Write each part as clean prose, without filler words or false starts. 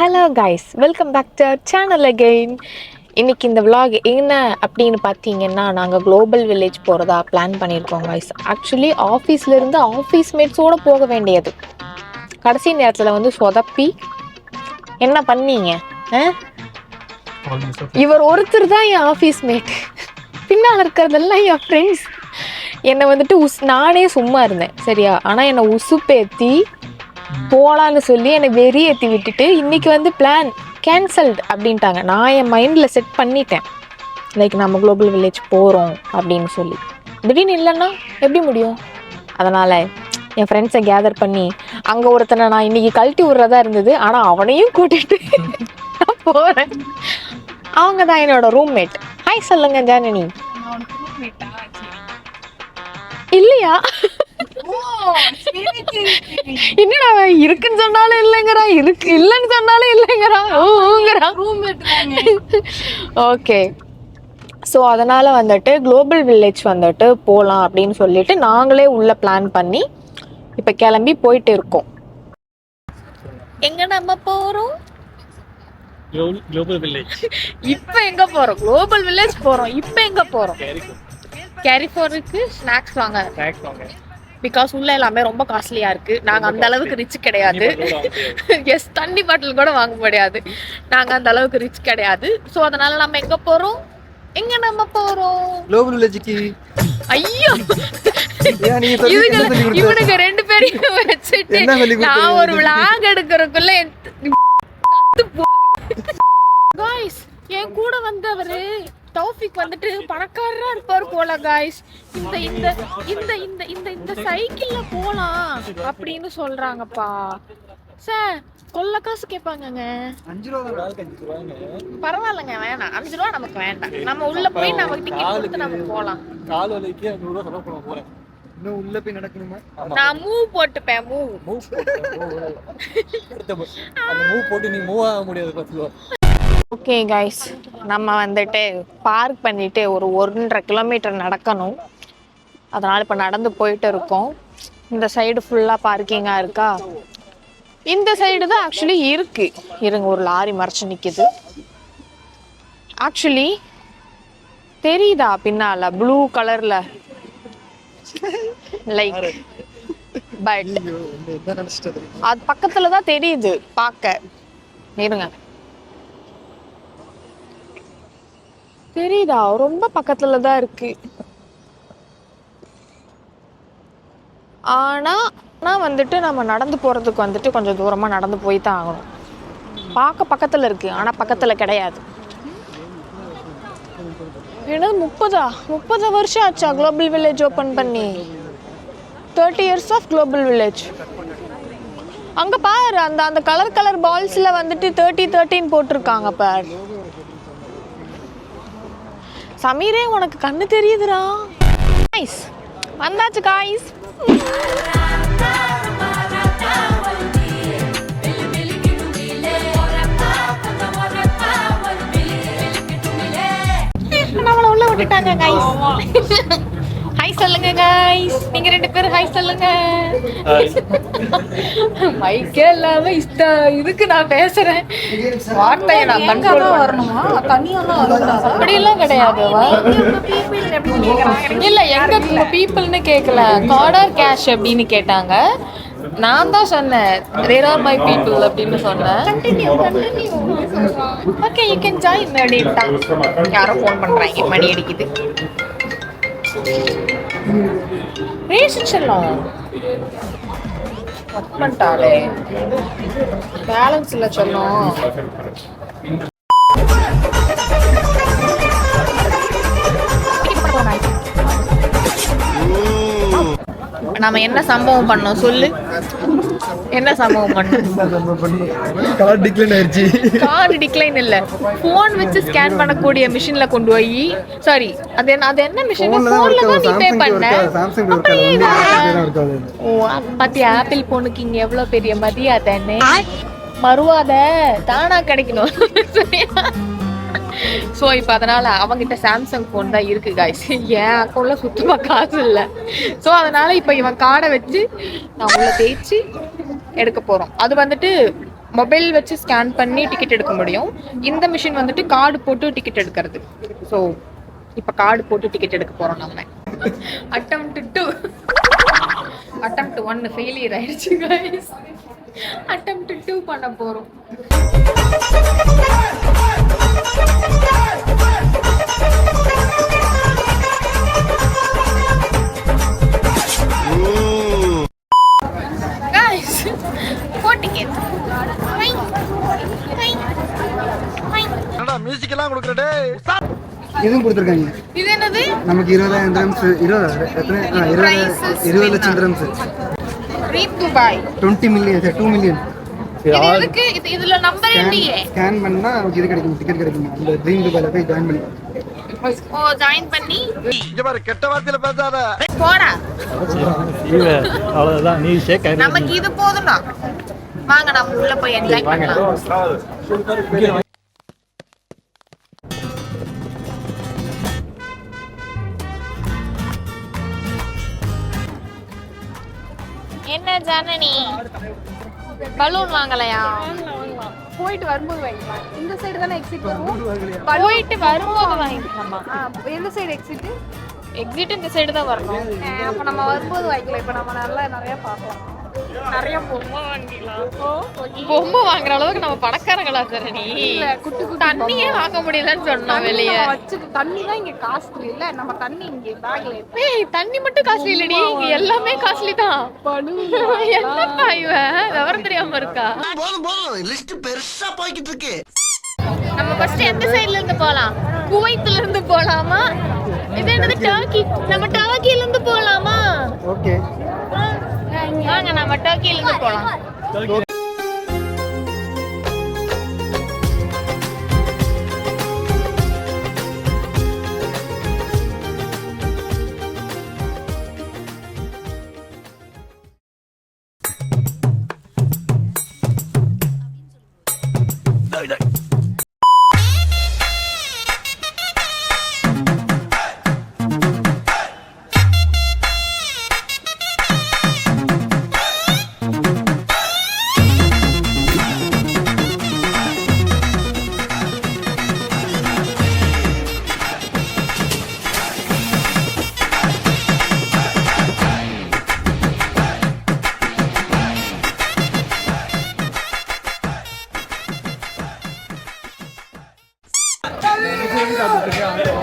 Hello guys, welcome back to our channel again. இன்றைக்கி இந்த vlog என்ன அப்படின்னு பார்த்தீங்கன்னா, நாங்கள் குளோபல் வில்லேஜ் போகிறதா பிளான் பண்ணியிருக்கோம் கைஸ். ஆக்சுவலி ஆஃபீஸ்லேருந்து ஆஃபீஸ் மேட்ஸோடு போக வேண்டியது கடைசி நேரத்தில் வந்து சொதப்பி என்ன பண்ணீங்க. இவர் ஒருத்தர் தான் என் ஆஃபீஸ் மேட், பின்னால் இருக்கிறதெல்லாம் என் ஃப்ரெண்ட்ஸ். என்னை வந்துட்டு நானே சும்மா இருந்தேன் சரியா, ஆனால் என்னை உசுப்பேத்தி போகலான்னு சொல்லி என்னை வெறியேற்றி விட்டுட்டு இன்றைக்கி வந்து பிளான் கேன்சல்டு அப்படின்ட்டாங்க. நான் என் மைண்டில் செட் பண்ணிட்டேன், லைக் நம்ம குளோபல் வில்லேஜ் போகிறோம் அப்படின்னு சொல்லி. திடீர்னு இல்லைன்னா எப்படி முடியும்? அதனால் என் ஃப்ரெண்ட்ஸை கேதர் பண்ணி அங்கே ஒருத்தனை நான் இன்றைக்கி கழட்டி விட்றதா இருந்தது, ஆனால் அவனையும் கூட்டிகிட்டு நான் போகிறேன். அவங்க தான் என்னோட ரூம்மேட். ஹாய் சொல்லுங்க ஜானனி. இல்லையா? என்னடா இருக்குன்னு சொன்னாலும் இல்லைங்கிறா, இருக்கு இல்லைன்னு சொன்னாலும் இல்லைங்கிறா. ஓகே, ஸோ அதனால் வந்துட்டு குளோபல் வில்லேஜ் வந்துட்டு போகலாம் அப்படின்னு சொல்லிட்டு நாங்களே உள்ள பிளான் பண்ணி இப்போ கிளம்பி போயிட்டு இருக்கோம். எங்க நம்ம போகிறோம்? Global village. இப்போ எங்கே போகிறோம்? குளோபல் வில்லேஜ் போகிறோம். இப்போ எங்கே போகிறோம்? கேரிஃபோருக்கு ஸ்நாக்ஸ் வாங்க. பிகாஸ் உள்ள எல்லாமே ரொம்ப காஸ்ட்லியா இருக்கு. நாங்க அந்த அளவுக்கு ரிச் கிடையாது. எஸ், தண்ணி பாட்டில் கூட வாங்க முடியாது. நாங்க அந்த அளவுக்கு ரிச் கிடையாது. ஸோ அதனால நம்ம எங்க போறோம்? எங்க நம்ம போறோம்? குளோபல் வில்லேஜ்க்கு. ஐயோ, இவனுக்கு ரெண்டு பேரையும் வச்சுட்டு நான் ஒரு விளாக் எடுக்கிறதுக்குள்ள காய்ஸ், என் கூட வந்தவரு தௌஃபிக் வந்துட்டு பணக்காரரா இருப்பார் போல காய்ஸ். இந்த இந்த இந்த இந்த இந்த இந்த சைக்கிள்ல போலாம் அப்படின்னு சொல்றாங்கப்பா. சார் கொள்ள காசு கேட்பாங்கங்க. 5 ரூபா. பரவாயில்லைங்க, வேணாம் 5 ரூபா நமக்கு வேண்டாம். நம்ம உள்ள போய் நமக்கு டிக்கெட் கொடுத்து நம்ம போலாம். கால் வலிக்கு 100 ரூபா செலவு பண்ண போறேன். இன்னும் உள்ள போய் நடக்கணுமா? நான் மூவ் போட்டுப்பேன். மூவ் அந்த மூவ் போட்டு நீ மூவ் ஆக முடியாது. 10 ரூபா. ஓகே கைஸ், நம்ம வந்துட்டு பார்க் பண்ணிவிட்டு ஒரு 1.5 கிலோமீட்டர் நடக்கணும். அதனால் இப்போ நடந்து போயிட்டு இருக்கோம். இந்த சைடு ஃபுல்லாக பார்க்கிங்காக இருக்கா. இந்த சைடு தான் ஆக்சுவலி இருக்குது. இருங்க, ஒரு லாரி மறைச்சு நிற்கிது. ஆக்சுவலி தெரியுதா பின்னால் ப்ளூ கலரில் லைக், பட் அது பக்கத்தில் தான் தெரியுது பார்க்க. இருங்க, தெரியுதா? ரொம்ப பக்கத்துல தான் இருக்கு. ஆனா வந்துட்டு நம்ம நடந்து போறதுக்கு வந்துட்டு கொஞ்சம் தூரமா நடந்து போய் தான் ஆகணும். பார்க்க பக்கத்துல இருக்கு, ஆனா பக்கத்துல கிடையாது. ஏன்னா 30 வருஷம் ஆச்சா குளோபல் வில்லேஜ் ஓபன் பண்ணி? 30 years ஆஃப் குளோபல் வில்லேஜ். அங்க பாரு, அந்த கலர் பால்ஸ்ல வந்துட்டு 30-13 போட்டிருக்காங்க பாரு. சமீரே, உனக்கு கண்ணு தெரியுதுடா. காய்ஸ், வந்தாச்சு காய்ஸ். நம்மள உள்ள விட்டுட்டாங்க காய்ஸ். ஹாய் சொல்லுங்க காய்ஸ். நீங்க 2 பேரும் ஹாய் சொல்லுங்க. மைக்கே இல்லாம இதுக்கு நான் பேசுறேன். வார்த்தையை நான் கண்ட்ரோல் வரணுமா? தனியாலாம் அப்படி எல்லாம் கிடையாது. இல்ல, எங்க பீப்புள்னு கேட்கல, கார்ட் ஆர் கேஷ் அப்படின்னு கேட்டாங்க. நான் தான் சொன்னேன் தேர் ஆர் மை பீப்புள் அப்படின்னு சொன்னேன். ஓகே, யூ கேன் ஜாயின் அப்படின்ட்டான். யாரோ ஃபோன் பண்றாங்க, மணி அடிக்குது. ரேஷன் செல்லம் கட் பண்ணிட்டாலே, பேலன்ஸ் இல்லை சொல்லும். நாம என்ன சம்பவம் பண்ணோம் சொல்லு? என்ன சம்பவம் பண்ணோம்? கார்டு டிக்ளைன் ஆயிருச்சு. கார்டு டிக்ளைன் இல்ல, போன் வச்சு ஸ்கேன் பண்ணக்கூடிய மிஷின்ல கொண்டு போய், சாரி அது என்ன மிஷின்? போன்ல தான் நீ பே பண்ண. ஓ, பாத்தியா ஆப்பிள் போனுக்கு இங்க எவ்வளவு பெரிய மரியாதைன்னு. மறுவாத தானா கிடைக்கணும். ஸோ இப்போ அதனால் அவங்ககிட்ட சாம்சங் ஃபோன் தான் இருக்குது காய்ஸ். என் அக்கௌண்ட்டில் சுத்தமாக காசு இல்லை. ஸோ அதனால் இப்போ இவன் கார்டை வச்சு நான் உள்ள தேய்ச்சி எடுக்க போகிறோம். அது வந்துட்டு மொபைல் வச்சு ஸ்கேன் பண்ணி டிக்கெட் எடுக்க முடியும். இந்த மிஷின் வந்துட்டு கார்டு போட்டு டிக்கெட் எடுக்கிறது. ஸோ இப்போ கார்டு போட்டு டிக்கெட் எடுக்க போகிறோம் நம்ம. attempt 1 ஃபெயிலியர் ஆயிடுச்சு guys. attempt 2 பண்ண போகிறோம். இதுவும் கொடுத்துருக்காங்க. இது என்னது? நமக்கு 20,000 dirhams, 20 லட்சம் dirhams. Read Dubai 20 million, 2 million. இது எதுக்கு? இதுல நம்பர் இல்லையே. ஸ்கேன் பண்ணா நமக்கு இது கிடைக்கும், டிக்கெட் கிடைக்கும். அந்த ட்ரீம் துபாயில போய் ஜாயின் பண்ணி. ஓ ஜாயின் பண்ணி இங்க பாரு, கெட்ட வார்த்தையில பேசாத. போடா. அவ்வளவுதான், நீ ஷேக் ஆயிரு. நமக்கு இது போதும்டா. வாங்க நம்ம உள்ள போய் என்ஜாய் பண்ணலாம். என்ன ஜனனி பலூன் வாங்கலையா? போயிட்டு வரும்போது வாங்கிக்கலாம். இந்த சைடு தானே எக்ஸிட் வரும். போயிட்டு வரும்போது வாங்கிக்கலாமா? எந்த சைடு எக்ஸிட்? எக்ஸிட் இந்த சைடு தான் வரணும். அப்ப நம்ம வரும்போது வாங்கிக்கலாம். இப்ப நம்ம நல்லா நிறைய பார்க்கலாம். நிறைய பொம்மை வாங்கிக்கலாம். பொம்மை வாங்குற அளவுக்கு நம்ம பணக்காரங்களா ஜனனி? குட்டி குட்டி தண்ணியே வாங்க முடியலன்னு சொன்னோம் வெளியே. தண்ணி தான் இங்க காஸ்ட்லி இல்ல. நம்ம தண்ணி இங்க பேக்ல ஏய் தண்ணி மட்டும் காஸ்ட்லி இல்லடி, இங்க எல்லாமே காஸ்ட்லி தான். என்னப்பா இவன் விவரம் தெரியாம இருக்கா? போதும் போதும், லிஸ்ட் பெருசா போய்கிட்டு இருக்கு. நம்ம ஃபர்ஸ்ட் எந்த சைடுல இருந்து போலாம்? குவைத்ல இருந்து போலாமா? இது என்னது டர்க்கி? நம்ம டர்க்கில இருந்து போலாமா? ஓகே வாங்க நம்ம டர்க்கில இருந்து போலாம்.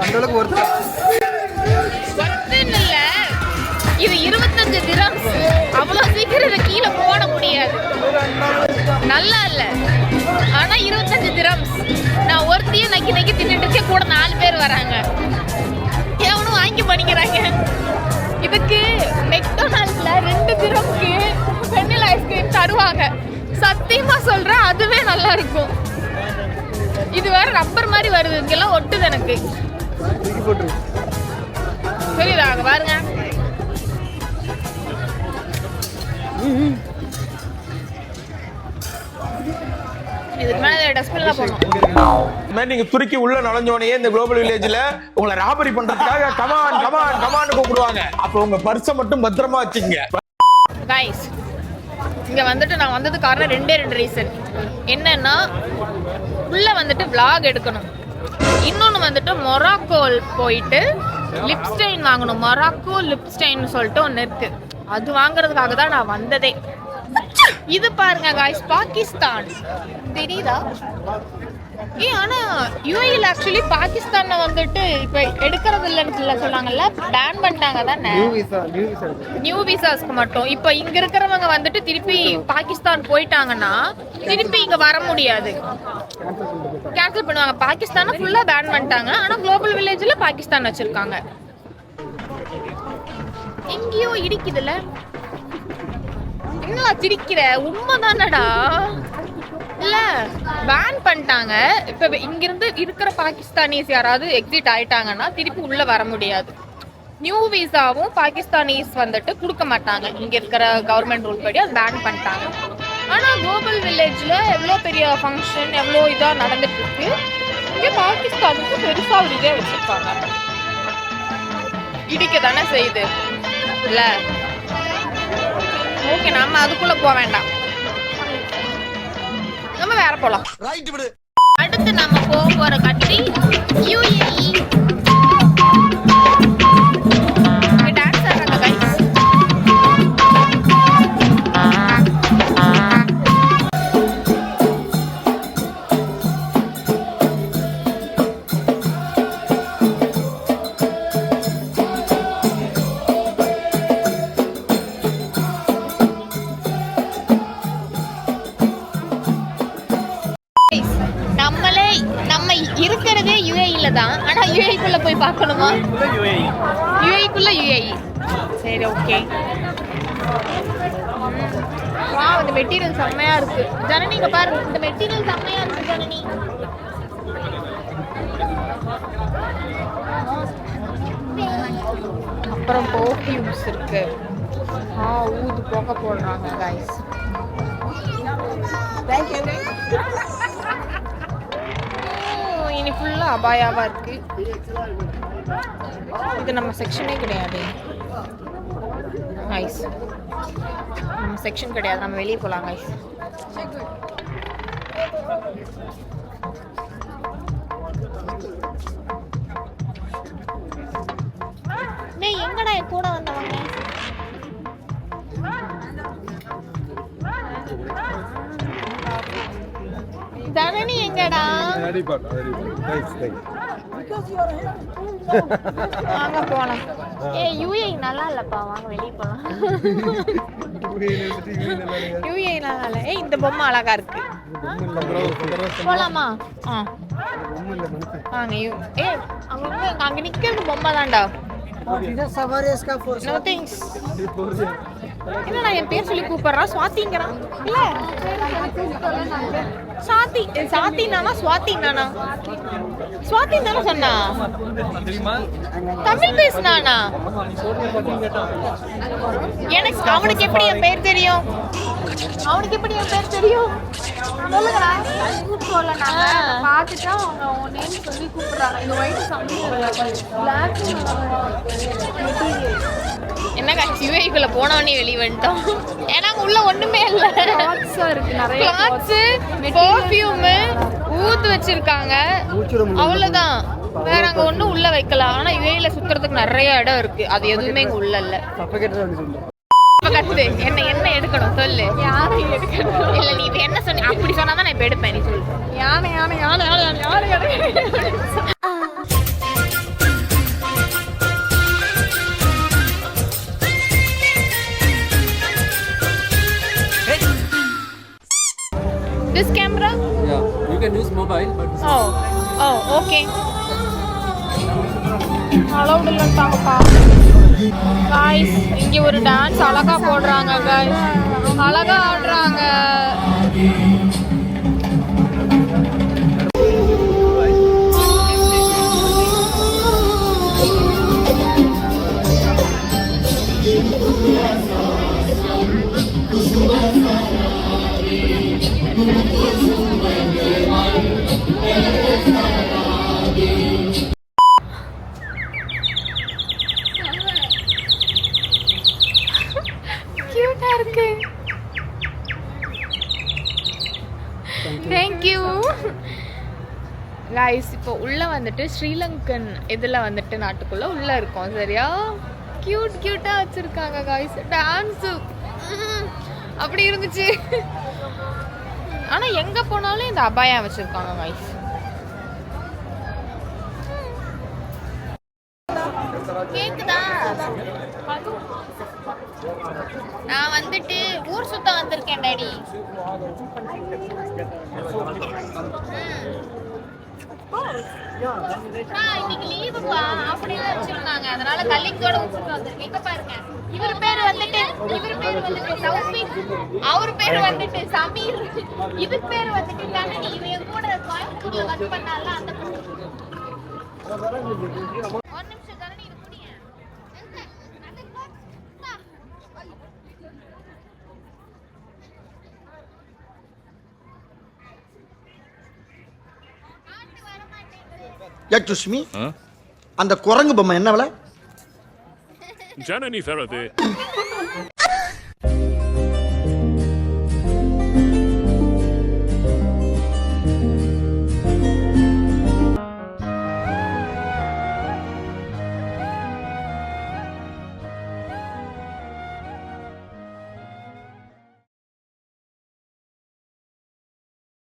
அந்த அளவுக்கு ஒருத்தர் இல்ல இது 25 dirhams. அவ்வளவு சீக்கிரம் இதை கீழே போட முடியாது. நல்லா இல்ல, ஆனா 25 dirhams. நான் ஒருத்தையும் நக்கி நக்கி தின்னுட்டு கூட 4 பேர் வராங்க. எவனும் வாங்கி பண்ணிக்கிறாங்க. இதுக்கு மெக்டொனால்ட்ஸ்ல 2 dirhamக்கு வெண்ணிலா ஐஸ்கிரீம் தருவாங்க. சத்தியமா சொல்றேன், அதுவே நல்லா இருக்கும். இது வேற ரப்பர் மாதிரி வருது, இங்கெல்லாம் ஒட்டுது எனக்கு. புரியுதா? பாருங்க, இதுக்கு மேல டஸ்ட்பின்ல போடணும். நீங்க துருக்கி உள்ள நுழைஞ்சோடனே இந்த குளோபல் வில்லேஜ்ல உங்களை ராபரி பண்றதுக்காக கமான் கமான் கமான் கூப்பிடுவாங்க. அப்ப உங்க பர்ஸை மட்டும் பத்திரமா வச்சுக்கங்க. கைஸ், இங்க வந்துட்டு நான் வந்தது காரணம் 2 ரீசன். என்னன்னா உள்ள வந்துட்டு vlog எடுக்கணும், இன்னொன்னு வந்துட்டு மொராக்கோ போயிட்டு லிப்ஸ்டைன் வாங்கணும். மொராக்கோ லிப்ஸ்டைன் சொல்லிட்டு ஒன்று இருக்கு, அது வாங்குறதுக்காக தான் நான் வந்ததே. இது பாருங்க காய்ஸ், பாகிஸ்தான் தெரியுதா? ஆனா யூஏஇல ஆக்சுவலி பாகிஸ்தான்ல வந்துட்டு இப்ப எடுக்கிறது இல்லைன்னு சொன்னாங்கல்ல, பேன் பண்ணிட்டாங்க தானே நியூ விசாஸ்க்கு மட்டும். இப்ப இங்க இருக்கிறவங்க வந்துட்டு திருப்பி பாகிஸ்தான் போயிட்டாங்கன்னா திருப்பி இங்க வர முடியாது, கேன்சல் பண்ணுவாங்க. பாகிஸ்தானை ஃபுல்லா பேன் பண்ணிட்டாங்க, ஆனா குளோபல் வில்லேஜ்ல பாகிஸ்தான் வச்சிருக்காங்க. எங்கேயோ இடிக்குதுல, என்ன சிரிக்கிற? உண்மைதானடா. இல்ல பேன் பண்ணிட்டாங்க. இப்ப இங்க இருந்து இருக்கிற பாகிஸ்தானிஸ் யாராவது எக்ஸிட் ஆயிட்டாங்கன்னா திருப்பி உள்ள வர முடியாது. நியூ விசாவும் பாகிஸ்தானிஸ் வந்துட்டு கொடுக்க மாட்டாங்க. இங்க இருக்கிற கவர்மெண்ட் ரூல் படி அது பேன் பண்ணிட்டாங்க. ஆனா குளோபல் வில்லேஜ்ல எவ்வளவு பெரிய ஃபங்க்ஷன், எவ்வளவு இதா நடந்துட்டு இருக்கு. இங்க பாகிஸ்தானுக்கு பெருசா ஒரு இதே வச்சிருக்காங்க. இடிக்க தானே செய்யுது இல்ல? ஓகே, நம்ம அதுக்குள்ள போக வேண்டாம். யார போலாம்? ரைட் விடு. அடுத்து நம்ம போற கண்ட்ரி UAE. டான்ஸ் ஆடுறாங்க गाइस. நம்ம இருக்கிறதே UAE-ல தான். ஆனா UAE-குள்ள போய் பார்க்கணுமா? UAE-குள்ள UAE. சரி ஓகே. வா, இந்த மெட்டீரியல் செம்மையா இருக்கு. ஜனனி இங்க பாரு, இந்த மெட்டீரியல் செம்மையா இருக்கு ஜனனி. அப்புறம் பர்ஃபியூம்ஸ் இருக்கு. ஊது போக போடுறாங்க गाइस. Thank you. இனி ஃபுல்லா அபாயாவா இருக்கு. இது நம்ம செக்ஷனே கிடையாது. நைஸ். நம்ம செக்ஷன் கிடையாது, நம்ம வெளியே போலாம் गाइस. டேய் எங்கடா கூட வந்தவங்க? தனனி எங்கடா? வாங்க போலாம். UAE நல்லா இல்லப்பா, வாங்க வெளியே போலாம். UAE நல்லா இல்ல. இந்த பொம்மை அழகா இருக்கு. போலாமா? வாங்க. அங்க நிக்கிறது பொம்மை தான்டா. No thanks. என்னடா என் பேர் சொல்லி கூப்பிடுறான்? சுவாதிங்கறான். இல்ல சாத்தி. சாத்தி நானா ஸ்வாதி நானா? ஸ்வாதி தான சொன்னா. தமிழ் பேசுனானா? எனக்கு அவனுக்கு எப்படி என் பேர் தெரியும்? அவனுக்கு எப்படி என் பேர் தெரியும்? சொல்லுங்கடா. சொல்லனாங்க. பாத்துட்டா அவங்க நேம் சொல்லி கூப்பிடுறாங்க. இந்த ஒயிட் சம்திங் பிளாக் என்ன காட்சி UAE-குள்ள போனவனே வெளிய வந்துட்டோம். ஏன்னா அங்க உள்ள ஒண்ணுமே இல்ல. கிளாத்ஸ் இருக்கு, நிறைய கிளாத்ஸ், பெர்ஃபியூம், ஊத்து வச்சிருக்காங்க. அவ்வளவுதான். வேற அங்க ஒண்ணும் உள்ள வைக்கலாம். ஆனா UAE-ல சுத்துறதுக்கு நிறைய இடம் இருக்கு. அது எதுவுமே இங்க உள்ள இல்ல. என்ன என்ன எடுக்கணும் சொல்லு. யாரை எடுக்கணும்? இல்ல நீ இப்ப என்ன சொன்ன? அப்படி சொன்னாதான் நான் இப்ப எடுப்பேன். நீ சொல்லு. யானை யானை யானை யானை யானை யானை. This camera? Yeah, you can use mobile, but okay. Allowed இல்லட்டாங்கப்பா. Guys, இங்க ஒரு டான்ஸ் அழகா போடுறாங்க guys. அழகா ஆடுறாங்க. கியூட்டா இருக்கு. Thank you. Guys, இப்போ உள்ள வந்துட்டு ஸ்ரீலங்கன் இதுல வந்துட்டு நாட்டுக்குள்ள உள்ள இருக்கோம். சரியா? கியூட்டா வச்சிருக்காங்க guys. டான்ஸ் அப்படி இருந்துச்சு. ஆனா எங்க போனாலும் இந்த அபாயா வச்சிருக்காங்க guys. கேக்குதா? நான் வந்துட்டு ஊர் சுத்த வந்திருக்கேன் டாடி. இன்னைக்கு லீவுப்பா, அப்படிதான் வச்சிருந்தாங்க. அதனால கல்லிங்கோட ஊருக்கு வந்திருக்கேன். இங்க பாருங்க, இவர் பேர் வந்துட்டு சௌஃபிக், அவர் பேர் வந்துட்டு சமீர், இது பேர் வந்துட்டு தனனி. இவன் கூட கோயம்புத்தூர்ல ஒர்க் பண்ணால அந்த ஒரு நிமிஷம் தனனி இது புடிங்க. யக்ஷுஷ்மி, அந்த குரங்கு பொம்மை என்ன விலை? ஜனனி தரது.